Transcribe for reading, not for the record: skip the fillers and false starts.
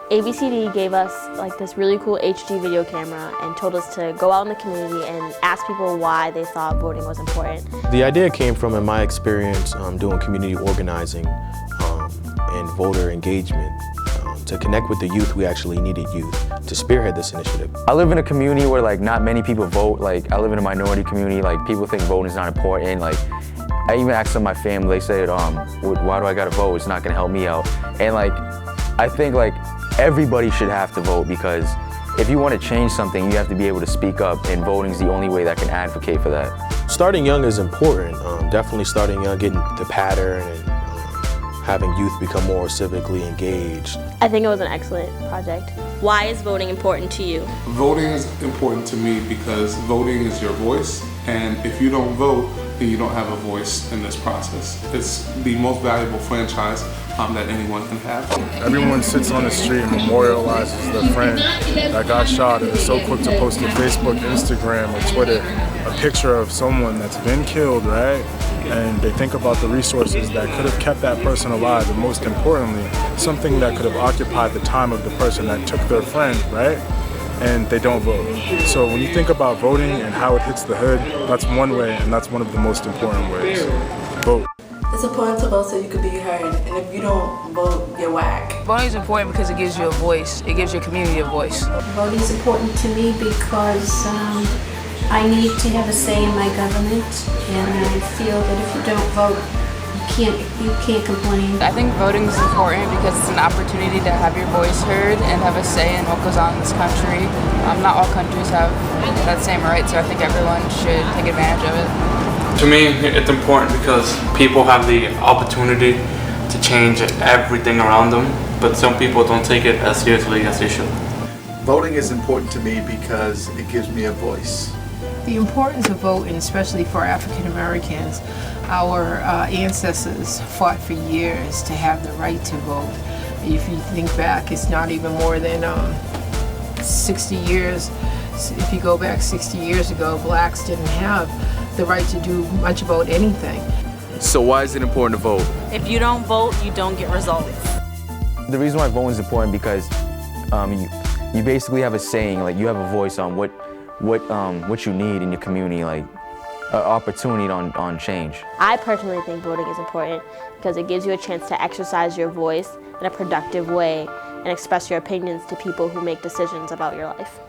ABCD gave us like this really cool HD video camera and told us to go out in the community and ask people why they thought voting was important. The idea came from, in my experience, doing community organizing and voter engagement. To connect with the youth, we actually needed youth to spearhead this initiative. I live in a community where like not many people vote. Like I live in a minority community. Like people think voting is not important. Like I even asked some of my family. They said, "Why do I gotta vote? It's not gonna help me out." And like I think like everybody should have to vote, because if you want to change something, you have to be able to speak up, and voting is the only way that can advocate for that. Starting young is important. Definitely starting young, getting the pattern, and having youth become more civically engaged. I think it was an excellent project. Why is voting important to you? Voting is important to me because voting is your voice, and if you don't vote, then you don't have a voice in this process. It's the most valuable franchise that anyone can have. Everyone sits on the street and memorializes their friend that got shot and is so quick to post to Facebook, Instagram, or Twitter a picture of someone that's been killed, right? And they think about the resources that could have kept that person alive, and most importantly, something that could have occupied the time of the person that took their friend, right? And they don't vote. So when you think about voting and how it hits the hood, that's one way, and that's one of the most important ways. Vote. It's important to vote so you can be heard, and if you don't vote, you're whack. Voting is important because it gives you a voice. It gives your community a voice. Voting is important to me because I need to have a say in my government, and I feel that if you don't vote, you can't complain. I think voting is important because it's an opportunity to have your voice heard and have a say in what goes on in this country. Not all countries have that same right, so I think everyone should take advantage of it. To me, it's important because people have the opportunity to change everything around them, but some people don't take it as seriously as they should. Voting is important to me because it gives me a voice. The importance of voting, especially for African Americans, our ancestors fought for years to have the right to vote. If you think back, it's not even more than 60 years. If you go back 60 years ago, blacks didn't have the right to do much about anything. So why is it important to vote? If you don't vote, you don't get results. The reason why voting is important because you basically have a saying, like you have a voice on what you need in your community, like an opportunity on change. I personally think voting is important because it gives you a chance to exercise your voice in a productive way and express your opinions to people who make decisions about your life.